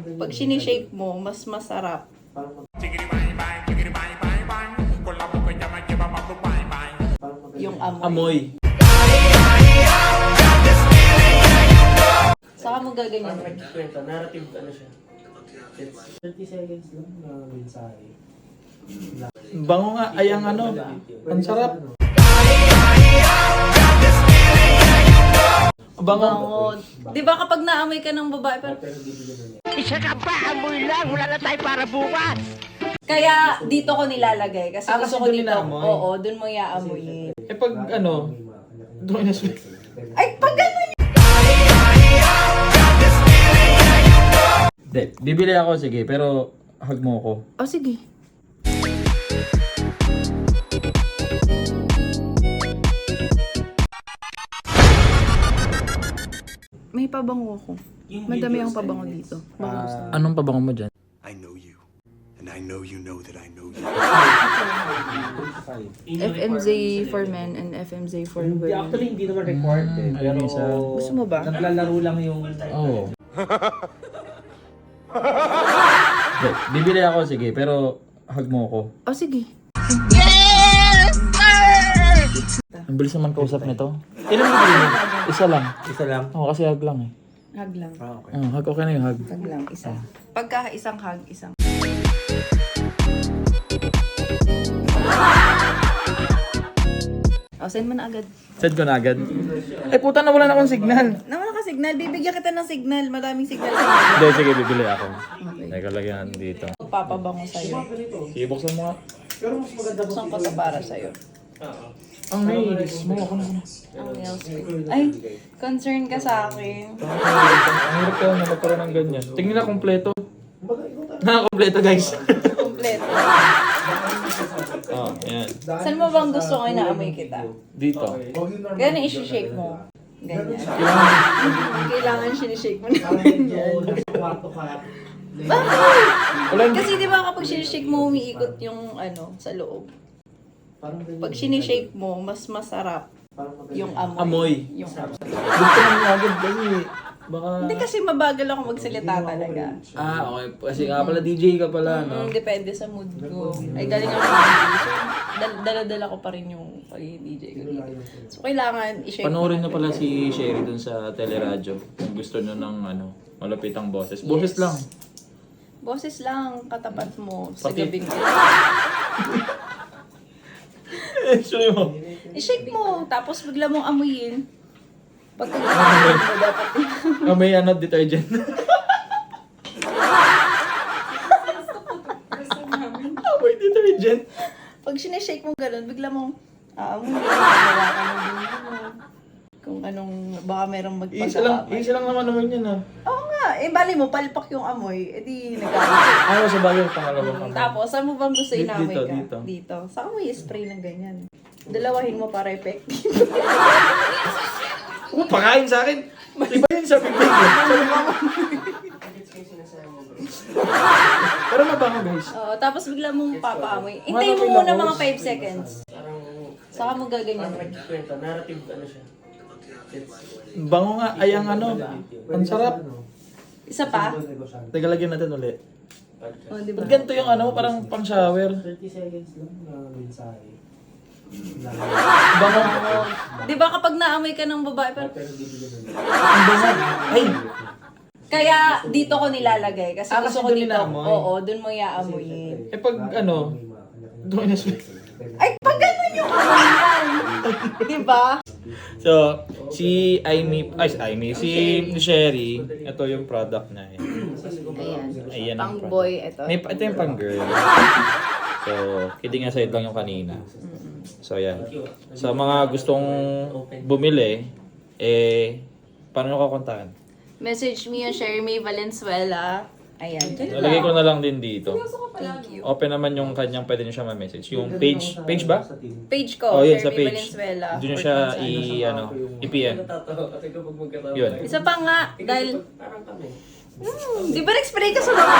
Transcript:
Pag sinishake mo, mas masarap. Yung amoy. Amoy. Saka mo gaganyan. Kwento, narrative ano siya. 30 seconds lang na mensahe. Bango nga. Ay, ang ano. Ang sarap. Bango. Bango. Di ba kapag naamoy ka ng babae, parang, Pero bibigyan na niya. Isa ka pa, amoy lang. Wala na tayo para bukas. kaya dito ko nilalagay. Kasi Ah, gusto kasi ko doon dito. inaamoy? Oo, dun mo iaamoyin. Eh pag ano. Doon na sweet. Ay, pag gano'n yun! Hindi. Bibili ako, sige. Pero hug mo ako. Oh, sige. May pabango ko. Madami ang pabango dito. Baka gusto mo. Anong pabango mo dyan? I know you. And I know you know that I know you. FMZ for men and FMZ for Hindi, women. actually, hindi naman required eh. Ayun Pero, isa. Gusto mo ba? naglalaro lang yung... Oo. Hindi. Bibili ako, sige. Pero hug mo ako. Oh, sige. Ang bilis naman kausap nito. Ilan mo bibili? Isa lang. Isa lang. Oo, kasi hug lang eh. Hug lang. Ah, okay. Hug okay na yung hug. Hug lang, isa. Pagka isang hug, isang. Oh, send mo na agad. Send ko na agad. Ay puta na wala na akong signal. Nawala ka signal. Bibigyan kita ng signal. Maraming signal sa mga. Hindi, sige bibili ako. Okay. Teka, lagyan dito. Papabango sa'yo. Sige, buksan mo nga. Pero mas maganda Buksan ko to para sa'yo. Ang nails mo. Ako na. Ang nails ko. Ay, concern ka sa akin. Ang hirap ka na magkaroon ng ganyan. Tingnan na kompleto. Kompleto guys. Kompleto. Oh, yan. Saan mo bang gusto ko inaamoy kita? Dito. Ganyan isi-shake mo. Ganyan. Kailangan. Kailangan sinishake mo na ganyan. kwarto ka. Bakit? Wala hindi. Kasi di ba kapag sinishake mo, umiikot yung ano, sa loob. Pag sinishake mo, mas masarap yung amoy. Amoy. Yung amoy. Gusto mo agad kasi. Baka... Hindi kasi mabagal ako magsalita talaga. Ah, okay. Kasi nga pala DJ ka pala, no? Depende sa mood ko. Ay, galing ako ng DJ. So, dala-dala ko pa rin yung pagiging DJ ko dito. So, kailangan i-shake. Panoorin na pala si Sherry dun sa teleradyo. Kung gusto nyo ng ano, malapitang boses. Boses Yes. lang. Boses lang, katapat mo sa Pati- gabing. Show mo. I-shake mo, tapos bigla mong amuyin. Pagka mo dapat. Oh, may ano, detergent. May detergent. Pag sinishake mo ganun, bigla mong aamuyin. Hawakan mo din mo. Kung anong, baka merong magpagkakapal. Isa lang naman yan, ha? Oo nga, eh bali mo, palpak yung amoy, edi nagkakaroon. Ayaw sa bagay, pangalawang kamay. Tapos, saan mo bang gusto inamoy Dito, ka? dito. Dito. Saan mo i-spray ng ganyan? Dalawahin mo para effective. Oh, pakain sa akin. Iba yun sa bibig. Sabi mo. Pero mabango, guys. Oo, tapos bigla mong papaamoy. Hintayin mo muna mga 5 seconds. Parang... Saka mo gaganyan. Kwento, narrative ano siya. Bango nga. Ay, ang ano. Ang sarap. Isa pa? Teka, lagyan natin ulit. Oh, di ba? Ba't ganito yung ano, parang pang shower? 30 seconds lang na mensahe. Bango. Di ba kapag naamoy ka ng babae, parang, Pero bibigyan na niya. Ang bango. Ay! kaya dito ko nilalagay. Kasi Ah, gusto kasi ko doon dito. inaamoy? Oo, dun mo iaamoyin. Eh pag ano, doon na sweet. Ay, pag ganun yung amoy yan. Di ba? So, si si Sherry, ito yung product na yun. Ayan. Ayan ang Pang boy, ito. Ito yung pang girl. So, kidding aside lang yung kanina. So, yan. Sa mga gustong bumili, paano ko kontakan? Message me on Sherry May Valenzuela. Ayan. Nalagay ko na lang din dito. Thank you. Open naman yung kanyang, pwede nyo siya ma-message. Yung page ba? Page ko, Oh, yun, Sherry sa May page. Valenzuela. Doon nyo Or siya kung saan. i-PM. Natatawa kasi kapag magkatawa. Yun. Isa pa nga, dahil, Parang kami. di ba nag-spray ka sa mga?